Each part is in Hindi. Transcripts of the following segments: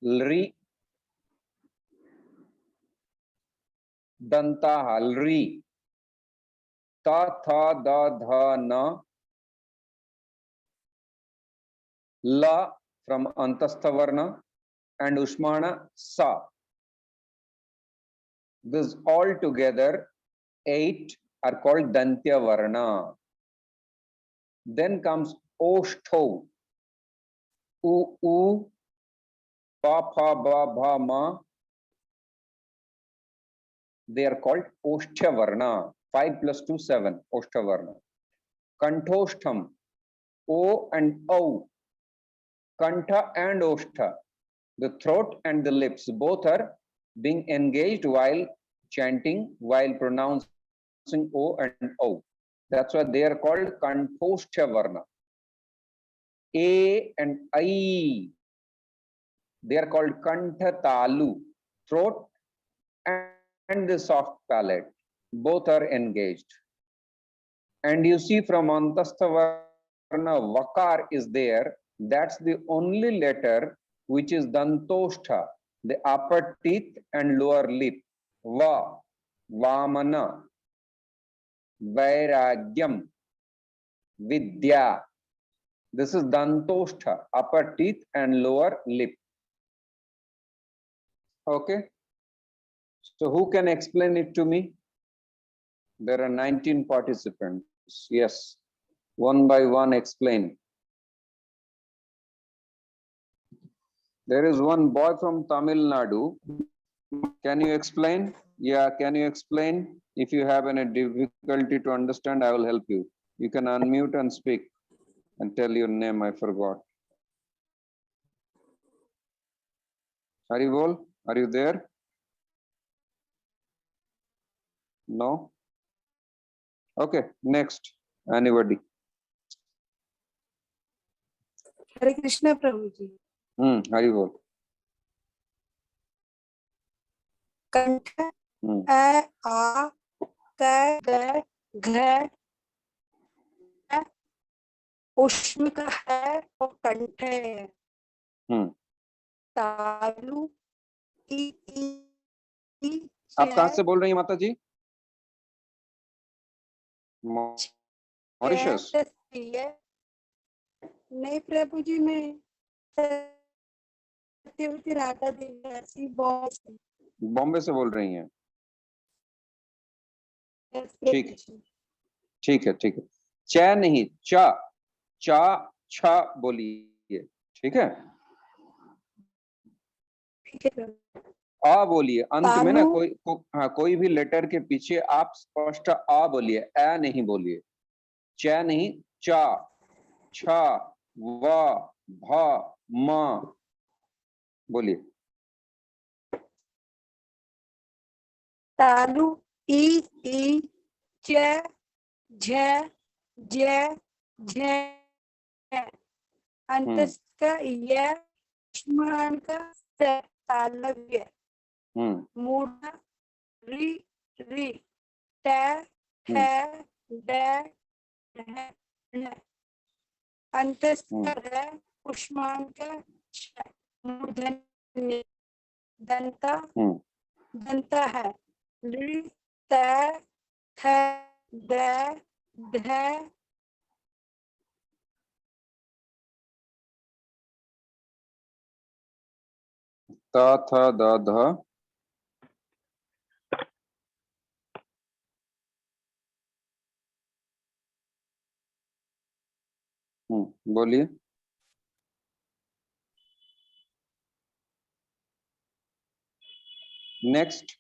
लृ दंताः लृ त थ द ध न ल from antastha varna and ushmana sa. This all together 8 are called dantya varna. Then comes oshtho, u pa pha ba bha ma. They are called oshtha varna. 5 plus 2 7 oshtha varna. Kanthostham, o and o. Kantha and oshtha, the throat and the lips both are being engaged while chanting, while pronouncing o and o. That's why they are called kanthoshtha varna. A and I, they are called kantha talu, throat and the soft palate both are engaged. And you see from antastha varna vakar is there. That's the only letter which is dantoshtha, the upper teeth and lower lip. Va, vamana, vairagyam, vidya. This is dantoshtha, upper teeth and lower lip. Okay. So who can explain it to me? There are 19 participants. Yes. One by one explain. There is one boy from Tamil Nadu. Can you explain? Yeah, can you explain? If you have any difficulty to understand, I will help you. You can unmute and speak and tell your name. I forgot. Haribol, are you there? No? Okay, next. Anybody? Hare Krishna Prabhuji. Haribol. Kantha, a, ka, ga, gha, उष्ण का है और कंठ है। तालु आप कहाँ से बोल रही हैं माता जी? मॉरिशस? नहीं प्रभु जी, मैं सत्यवती राधा देवी बॉम्बे से बोल रही हैं। ठीक है, ठीक है, ठीक है। च नहीं, चा चा छा बोलिए, ठीक है। आ बोलिए अंत में ना, कोई भी लेटर के पीछे आप स्पष्ट आ बोलिए, ए नहीं बोलिए। च नहीं, चा, छा, वा, भा, मा बोलिए। तालु ई च झ ज झ अंतस का य स्मरण का तालव्य मूढ़ रि रि ट ठ ड अंतस का उष्मान का मूर्धन्य दंता दंता है लृ त थ द ध त थ द ध बोलिए। नेक्स्ट।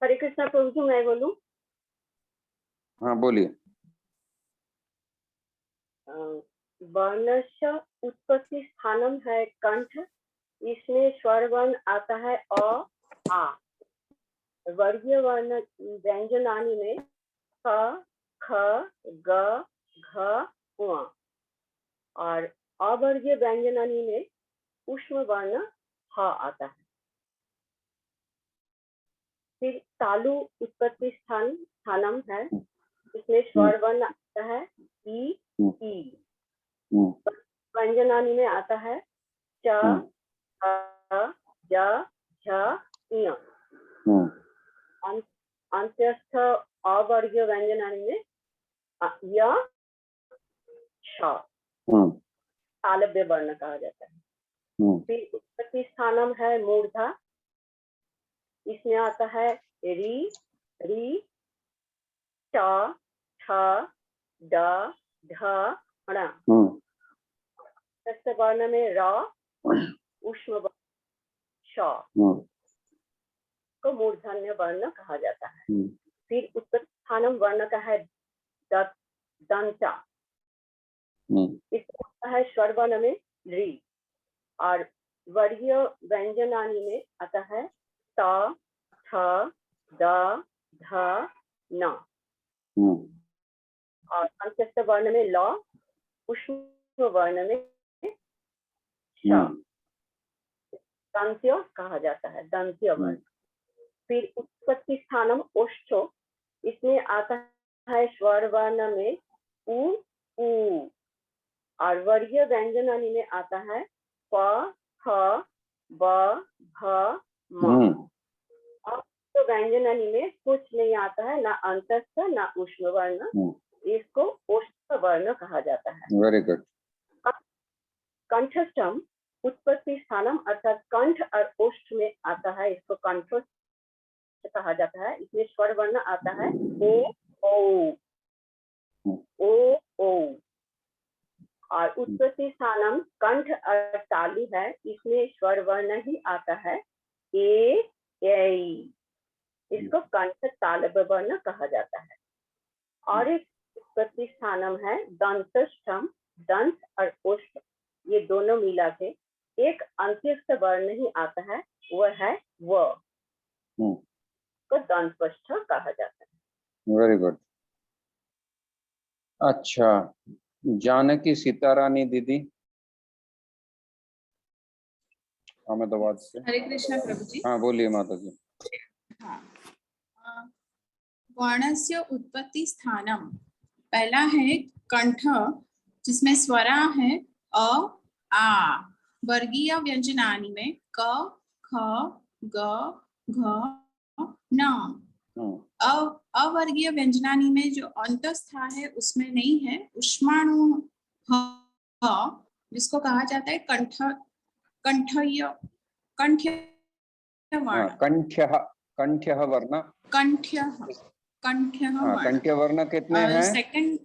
हरे कृष्णा प्रभु जी, मैं बोलूं? हाँ बोलिए। वर्णस्य उत्पत्ति स्थानम है कंठ, इसमें स्वर वर्ण आता है अ आ। वर्गीय वर्ण व्यंजनानी में क ख ग घ ङ और अवर्गीय व्यंजनानी में उष्म वर्ण ह आता है। फिर तालु उत्पत्ति स्थानम है, इसमें स्वर वर्ण आता है ई ई। व्यंजनानी में आता है च ज झ ञ। अंत्यस्थ अवर्गीय व्यंजनानि में य श तालव्य वर्ण कहा जाता है। फिर उत्पत्ति स्थानम है मूर्धा, इसमें आता है री री ट ठ ड ढ ण। तस्य वर्ण में र ऊष्म वर्ण श को मूर्धन्य वर्ण कहा जाता है। फिर उत्पत्ति स्थानम वर्ण का है दंता, इसमें आता है स्वर वर्ण में री, और वर्गीय व्यंजनानि में आता है त थ द ध न, और अंत्यस्थ वर्ण में ल ऊष्म वर्ण में श दंत्य कहा जाता है, दंत्य वर्ण। फिर उत्पत्ति स्थानम ओष्ठो, इसमें आता है स्वर वर्ण में उ ऊ, और वर्गीय व्यंजनानि में आता है प फ ब भ म। तो व्यंजनानि में कुछ नहीं आता है, ना अंतस्थ ना ऊष्म वर्ण, इसको ओष्ठ वर्ण कहा जाता है। Very good. कंठस्थम उत्पत्ति स्थानम अर्थात कंठ और ओष्ठ में आता है, इसको कंठस्थ कहा जाता है। इसमें स्वर वर्ण आता है ओ ओ ओ ओ, और उत्पत्ति स्थानम कंठ और तालु है, इसमें स्वर वर्ण ही आता है ए ऐ, इसको कंठ तालव्य वर्ण कहा जाता है। और एक उत्पत्ति स्थानम है दंतस्थम, दंत और ओष्ठ ये दोनों मिला के एक अंत्यस्थ वर्ण ही आता है, वह है व, को दंतस्थ कहा जाता है। Very good. अच्छा, जानकी सीतारानी दीदी अहमदाबाद से। हरे कृष्णा प्रभु जी। हाँ बोलिए माता जी। हाँ, वर्णस्य उत्पत्ति स्थानम, पहला है कंठ जिसमें स्वरा है अ आ, वर्गीय व्यंजनानि में क ख ग घ न। अवर्गीय व्यंजनानि में जो अंतस्था है उसमें नहीं है, उष्माणु ह, जिसको कहा जाता है कंठ कंठ्य कंठ्य वर्ण। कंठ्यः कंठ्यः वर्ण, कंठ्यः कंठ्यः वर्ण। कंठ्य वर्ण कितने हैं? सेकंड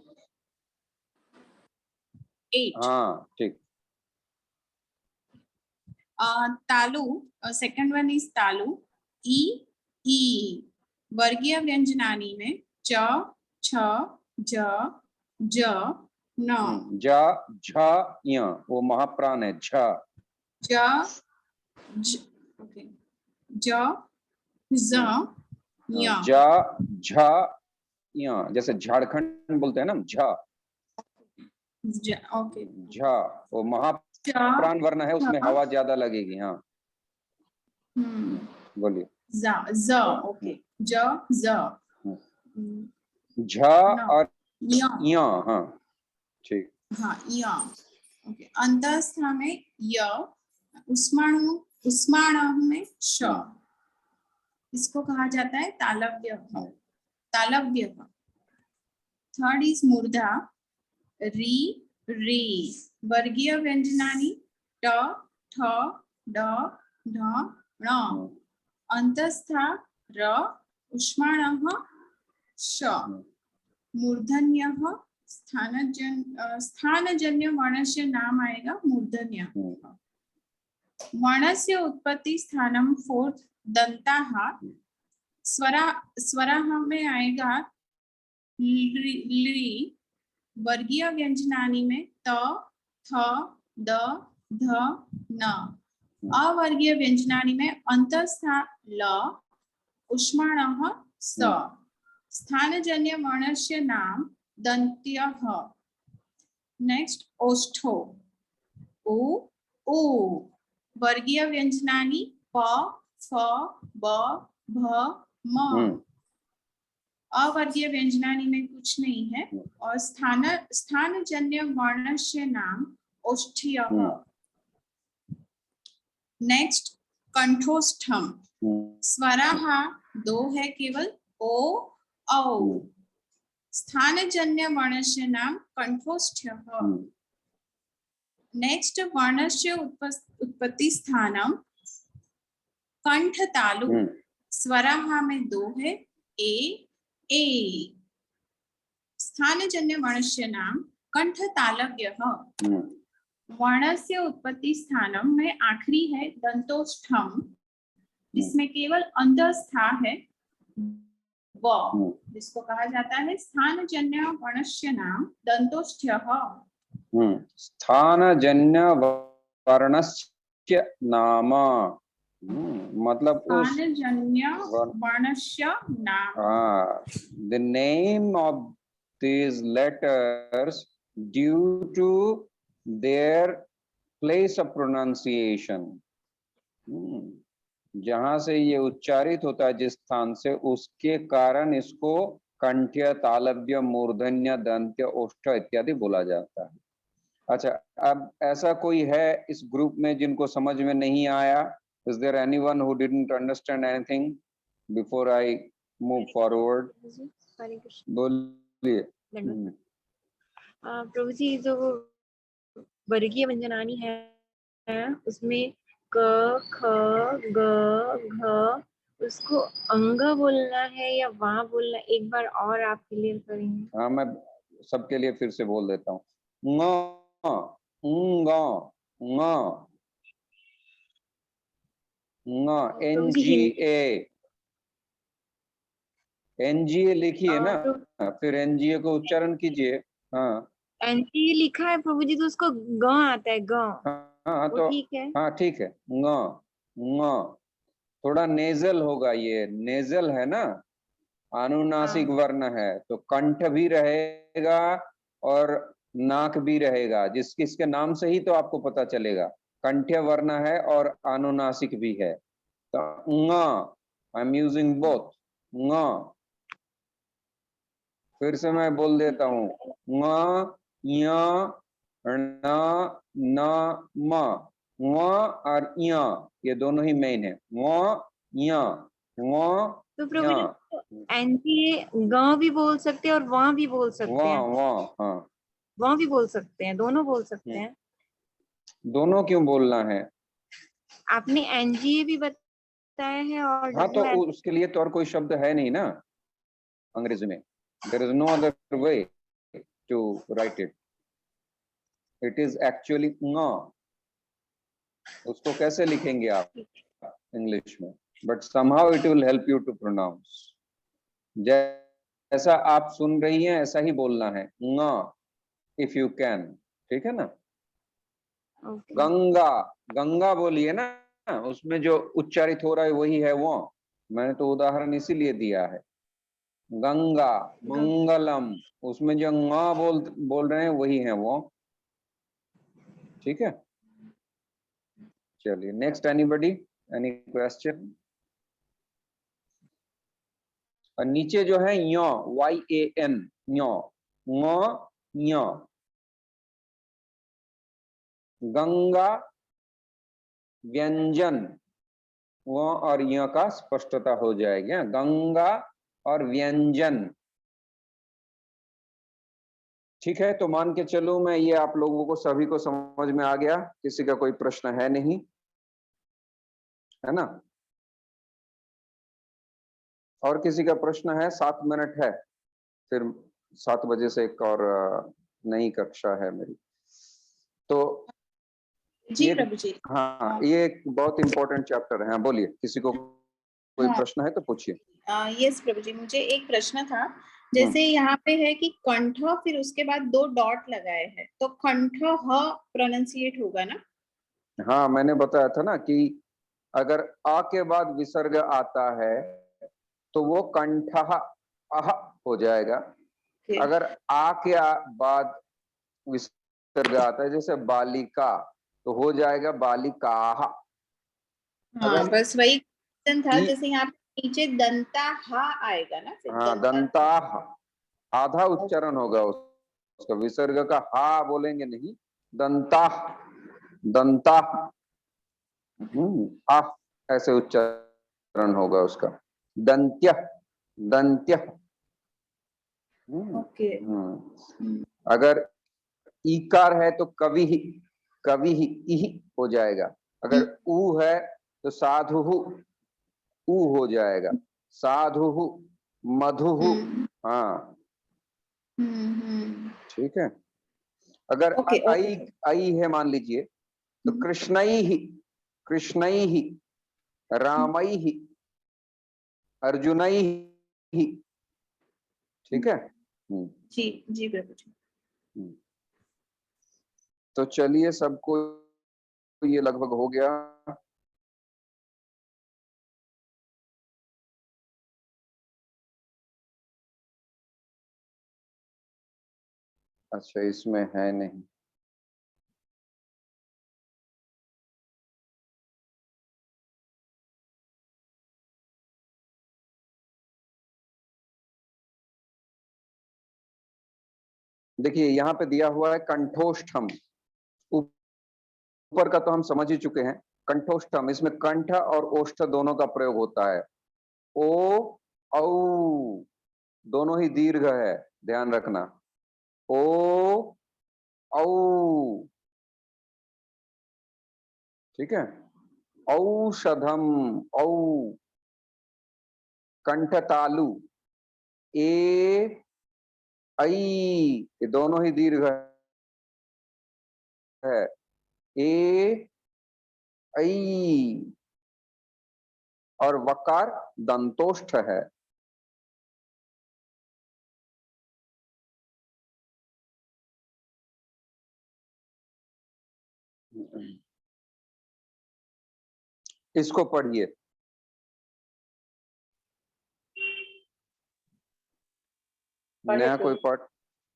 8। हाँ ठीक। तालु, सेकंड वन इज तालु, ई, वर्गीय व्यंजनानि में च छ ज ज न। ज झ य, वो महाप्राण है झ। ज ओके, ज ज य, ज झ य, जैसे झारखंड बोलते हैं ना झ, ओके, झ वो महाप्राण वर्ण है, उसमें हवा ज्यादा लगेगी। हाँ बोलिए। ज ओके, ज ज झ और य, हाँ ठीक। हाँ य ओके। अंतस्था में य, उष्माणु उष्माणः में श, इसको कहा जाता है तालव्य। तालव्य। थर्ड इज मूर्धा, री री, वर्गीय व्यंजनानि ट ठ ड ढ ण, अंतस्था र, उष्माणः श, मूर्धन्यः स्थानजन्य वर्णस्य नाम आएगा मूर्धन्य। वर्णस्य उत्पत्ति स्थानम फोर्थ दंताः, स्वराः में आएगा ली, वर्गीय व्यंजनानि में त थ द ध न, अवर्गीय व्यंजनानि में अंतस्था ल, उष्माणः स, स्थानजन्य वर्णस्य नाम दन्त्यः। नेक्स्ट ओष्ठो, उ ऊ, वर्गीय व्यंजनानि प फ ब भ म, अवर्गीय व्यंजनानि में कुछ नहीं है, और स्थानजन्य वर्णस्य नाम ओष्ठ्यः। नेक्स्ट कंठोष्ठम। हम्म, स्वराः दो है केवल, ओ औ। स्थानजन्य वर्णस्य नाम कंठोष्ठ्यः। हम्म, नेक्स्ट वर्णस्य उत्पत्ति स्थानम कंठ तालु। हम्म, स्वराः में दो है, ए। स्थानजन्य वर्णस्य नाम कंठ तालव्यः। हम्म, वर्णस्य उत्पत्ति स्थानम में आखिरी है दंतोष्ठम, जिसमें केवल अंतस्था है व, जिसको कहा जाता है स्थानजन्य वर्णस्य नाम दंतोष्ठ्यः। स्थानजन्य वर्णस्य नाम, मतलब उस स्थानजन्य वर्णस्य नाम, the name of these letters due to their place of pronunciation, जहां से ये उच्चारित होता है जिस स्थान से, उसके कारण इसको कंठ्य, तालव्य, मूर्धन्य, दंत्य, ओष्ठ इत्यादि बोला जाता है। अच्छा, अब ऐसा कोई है इस ग्रुप में जिनको समझ में नहीं आया? Is there anyone who didn't understand anything before I move forward? बोलिए। प्रभु जी, जो वर्गीय व्यंजनानी है उसमें क, ख, ग, घ, उसको अंग बोलना है या वाह बोलना, एक बार और आप क्लियर करेंगे? हाँ, मैं सबके लिए फिर से बोल देता हूँ। NGA लिखिए ना, फिर NGA को उच्चारण कीजिए। हाँ, NGA लिखा है प्रभु जी, तो उसको ग आता है, ग। हाँ तो ठीक है। हाँ ठीक है। थोड़ा नेजल होगा, ये नेजल है ना, अनुनासिक वर्ण है, तो कंठ भी रहेगा और नाक भी रहेगा, जिसके नाम से ही तो आपको पता चलेगा कंठ्य वर्ण है और अनुनासिक भी है। तो आई एम यूजिंग बोथ। फिर से मैं बोल देता हूँ, न और ये दोनों ही मेन है। तो प्रभु जी NGA ग भी बोल सकते हैं और वहाँ भी बोल सकते हैं। हाँ, वहाँ भी बोल सकते हैं, दोनों बोल सकते हैं। दोनों क्यों बोलना है? आपने NGA भी बताया है और हाँ, तो उसके लिए तो और कोई शब्द है नहीं ना अंग्रेजी में। There is no other way to write it. It is actually न। उसको कैसे लिखेंगे आप इंग्लिश में? But somehow it will help you to pronounce. जैसा आप सुन रही हैं ऐसा ही बोलना है, न, if you can। ठीक है ना? गंगा, गंगा बोलिए ना, उसमें जो उच्चारित हो रहा है वही है वो। मैंने तो उदाहरण इसीलिए दिया है। गंगा, मंगलम, उसमें जो ङ बोल रहे हैं वही है वो। ठीक है, चलिए नेक्स्ट। Anybody, any question? और नीचे जो है य, YAN, य, गंगा व्यंजन, वो और य का स्पष्टता हो जाएगी। गंगा और व्यंजन। ठीक है, तो मान के चलो मैं ये आप लोगों को सभी को समझ में आ गया, किसी का कोई प्रश्न है नहीं, है ना? और किसी का प्रश्न है? 7 मिनट है, फिर 7 बजे से एक और नई कक्षा है मेरी। तो जी प्रभु जी। हाँ, ये एक बहुत इंपॉर्टेंट चैप्टर है। हाँ, बोलिए, किसी को कोई प्रश्न है तो पूछिए। यस प्रभु जी, मुझे एक प्रश्न था। जैसे यहाँ पे है कि कंठ, फिर उसके बाद 2 डॉट लगाए हैं, तो कंठ ह प्रोनाउंसिएट होगा ना? हाँ, मैंने बताया था ना कि अगर आ के बाद विसर्ग आता है तो वो कंठः अह हो जाएगा। अगर आ के बाद विसर्ग आता है, जैसे बालिका, तो हो जाएगा बालिकाः। हाँ, बस वही क्वेश्चन था। जैसे यहाँ पे नीचे दंता हा आएगा ना, फिर हाँ, दंताः, आधा उच्चारण होगा उसका, विसर्ग का हा बोलेंगे नहीं, दंताः, दंताः। ऐसे उच्चारण होगा उसका। दंत्य, दंत्य। ओके। अगर ईकार है तो कवि ही, कवि ही इह हो जाएगा। अगर ऊ है तो साधु ऊ हो जाएगा। साधु मधु। हाँ ठीक है। अगर ओके आई आई है मान लीजिए तो कृष्णई ही, कृष्णई ही, रामई ही, अर्जुनई ही। ठीक है। जी जी प्रभु जी। तो चलिए, सबको ये लगभग हो गया। अच्छा, इसमें है नहीं। देखिए यहाँ पे दिया हुआ है कंठोष्ठम। ऊपर का तो हम समझ ही चुके हैं। कंठोष्ठम, इसमें कंठ और ओष्ठ दोनों का प्रयोग होता है। ओ औ दोनों ही दीर्घ है, ध्यान रखना। ओ औ, ठीक है। औषधम, औ। कंठ तालु, ए ऐ, ये दोनों ही दीर्घ है। ए ऐ। और वकार दंतोष्ठ है। इसको पढ़िए। पढ़े नया तो कोई पाठ?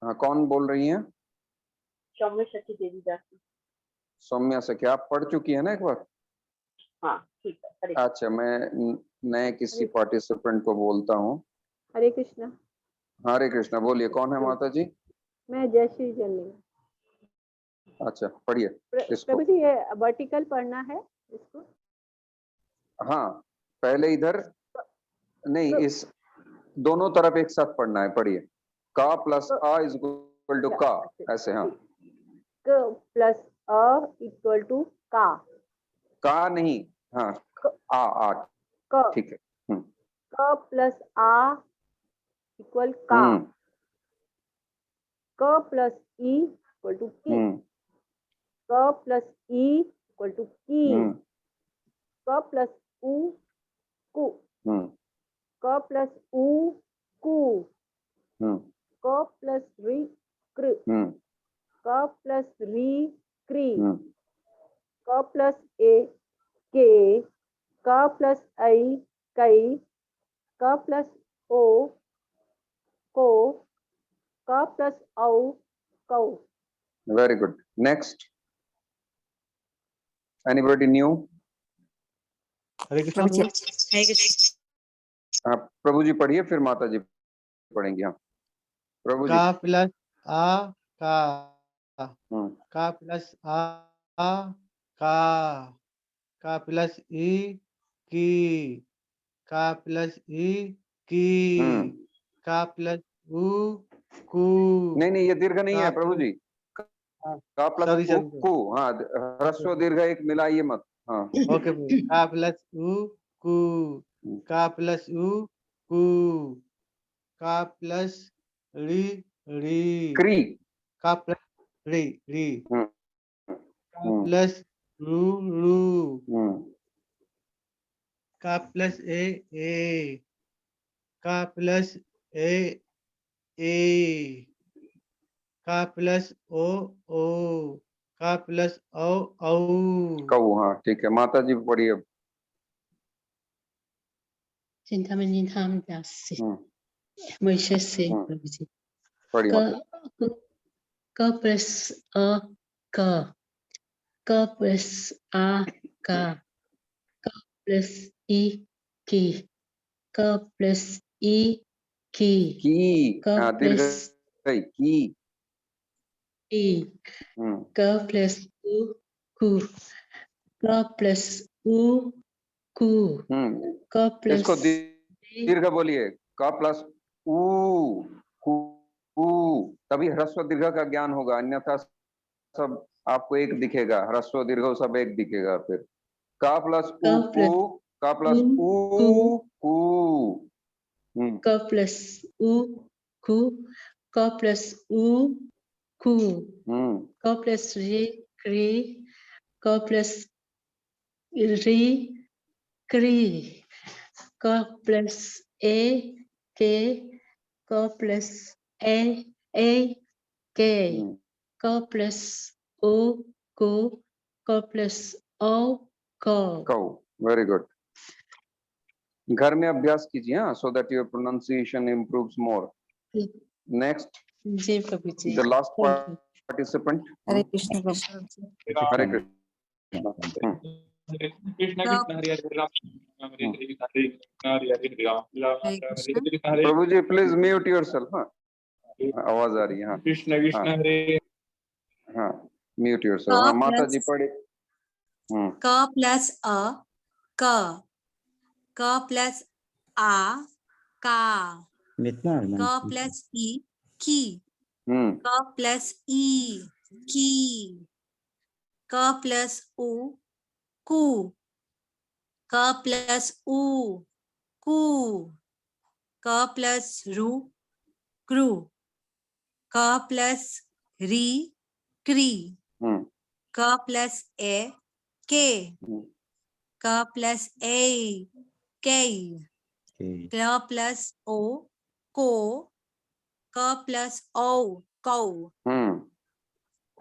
हाँ, कौन बोल रही हैं? सौम्य सखी देवी दास। सौम्या से। क्या आप पढ़ चुकी है ना एक बार? हाँ ठीक है। हरे अच्छा, मैं नए किसी पार्टिसिपेंट को बोलता हूँ। हरे कृष्णा। हरे कृष्णा। बोलिए, कौन है माता जी? मैं जयश्री जनी। अच्छा, पढ़िए इसको। प्रभु जी, ये वर्टिकल पढ़ना है इसको? हाँ, पहले इधर नहीं, इस दोनों तरफ एक साथ पढ़ना है। पढ़िए। का प्लस आ इज इक्वल टू का, ऐसे। हाँ, क प्लस अ इक्वल टू का। का नहीं, हाँ, आ। क, ठीक है। क प्लस आ इक्वल का। हम्म क प्लस ई इक्वल टू की। हम्म क प्लस ई इक्वल टू की। हम्म क प्लस उ कु। हम्म क प्लस उ कु। हम्म क प्लस री कृ। हम्म क प्लस री क्री। हम्म क प्लस ए के। क प्लस आई कई। क प्लस ओ को। क प्लस औ कौ। Very good. Next, anybody new? Hare Krishna प्रभु। हाँ, प्रभु जी पढ़िए, फिर माता जी पढ़ेंगे। हाँ, प्रभु जी। का प्लस आ का। हम्म का प्लस आ का प्लस ई की। का प्लस ई की। हम्म का प्लस उ कु। नहीं, ये दीर्घ नहीं का है प्रभु प्लस जी। का प्लस सॉरी उ सॉरी। कु। हाँ, ह्रस्व दीर्घ एक मिलाइए मत। हाँ। ओके प्रभु। का प्लस उ कु। का प्लस उ कु। का प्लस री री। क्री। का प्लस री री। हम्म का प्लस रू रू। हम्म का प्लस ए। का प्लस ए। का प्लस ओ। का प्लस औ। कऊ। हाँ, ठीक है। माता जी पढ़िए। चिंतामणि धाम दास से हम्म मॉरिशस से हम्म प्रभु जी। पढ़िए क माता। क प्लस अ क। क प्लस आ का। क प्लस ई की। क प्लस ई की। की। क हाँ, दीर्घ प्लस की। ई। हम्म क प्लस उ कु। क प्लस उ कु क प्लस इसको दीर्घ बोलिए, क प्लस ऊ, कु, तभी ह्रस्व दीर्घ का ज्ञान होगा, अन्यथा सब आपको एक दिखेगा, ह्रस्व दीर्घ सब एक दिखेगा। फिर क प्लस ऊ कु, क प्लस ऊ कु, क प्लस उ कु, क प्लस उ कु, क प्लस रे क्री, क प्लस री क्री, क प्लस ए के, क प्लस ए के, क प्लस ओ को, क प्लस ओ को। Very good. घर में अभ्यास कीजिए, हाँ, so that your pronunciation improves more. Next, जी Prabhu ji, the last thank you. Participant. Hare Krishna Prabhu. Hare Krishna. Krishna Krishna Hare Hare Ram Hare Hare Hare Hare Hare Ram Ram Hare Ram Krishna. Hare Hare. Prabhu ji please mute yourself. हाँ, आवाज आ रही है। हाँ कृष्ण कृष्ण हरे। हाँ, म्यूट योरसेल्फ। हाँ, माता जी पढ़े। क प्लस अ क, क प्लस आ का, क प्लस ई की, क प्लस ई की, क प्लस उ कु, क प्लस उ कु, क प्लस रु क्रू, क प्लस री क्री, क प्लस ए के, क प्लस ए के, क प्लस ओ को, क प्लस ओ कौ।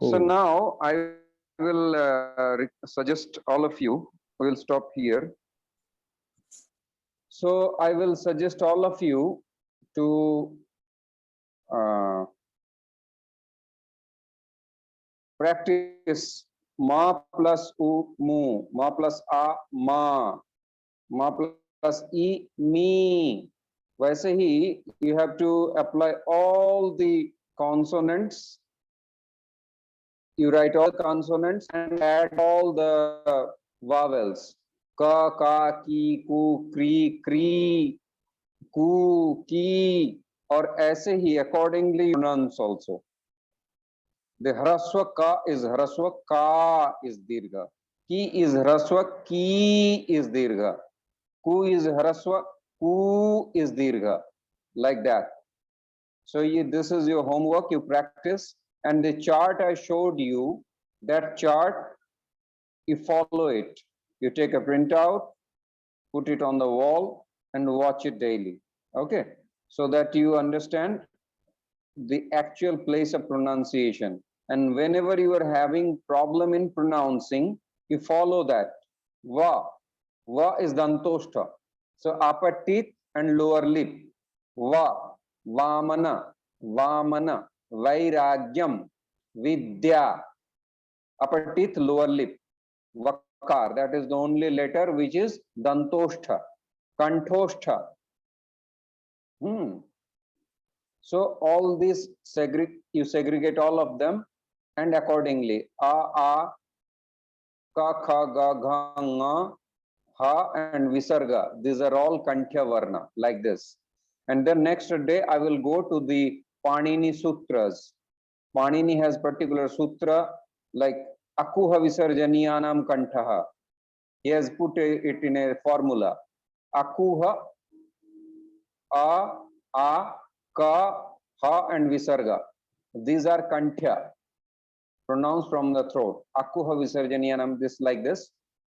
So now I will suggest all of you, we will stop here. So I will suggest all of you to practice ma plus u mu, ma plus a ma plus e me. वैसे ही you have to apply all the consonants. You write all consonants and add all the vowels. Ka, ka, ki, ku, kri, kri, ku, ki, और ऐसे ही accordingly you pronounce also. The hraswa ka is hraswa, ka is dirgha. Ki is hraswa, ki is dirgha. Ku is hraswa, ku is dirgha. Like that. So this is your homework, you practice. And the chart I showed you, that chart, you follow it. You take a printout, put it on the wall and watch it daily. Okay? So that you understand the actual place of pronunciation. And whenever you are having problem in pronouncing, you follow that. Va. Va is dantoshta. So upper teeth and lower lip. Va. Vamana. Vamana. Vairagyam. Vidya. Upper teeth, lower lip. Vakar. That is the only letter which is dantoshta. Kanthoshtha. So all these you segregate all of them and accordingly a, ka, kha, ga, gha, nga, ha and visarga. These are all kanthya varna like this. And then next day I will go to the Panini Sutras. Panini has particular sutra like akuha visarjaniyanam kanthaha. He has put it in a formula. Akuha, a, ka, ha and visarga. These are kanthya, pronounced from the throat. Akuha visarjaniyanam, this like this.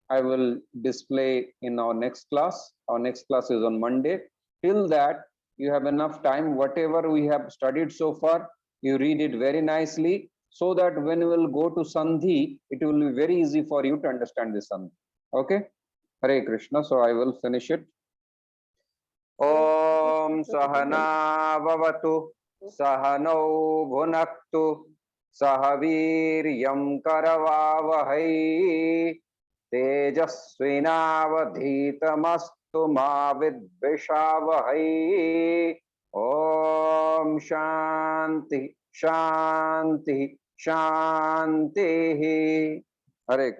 I will display in our next class. Our next class is on Monday. Till that, you have enough time. Whatever we have studied so far, you read it very nicely, so that when we will go to Sandhi, it will be very easy for you to understand this Sandhi. Okay? Hare Krishna. So I will finish it. Om Sahana Vavatu Sahano Bhunaktu Sahaviryam Karavavahai Tejasvinavadhitamastu ma vidvishavahai. Om Shanti Shanti Shanti. Hare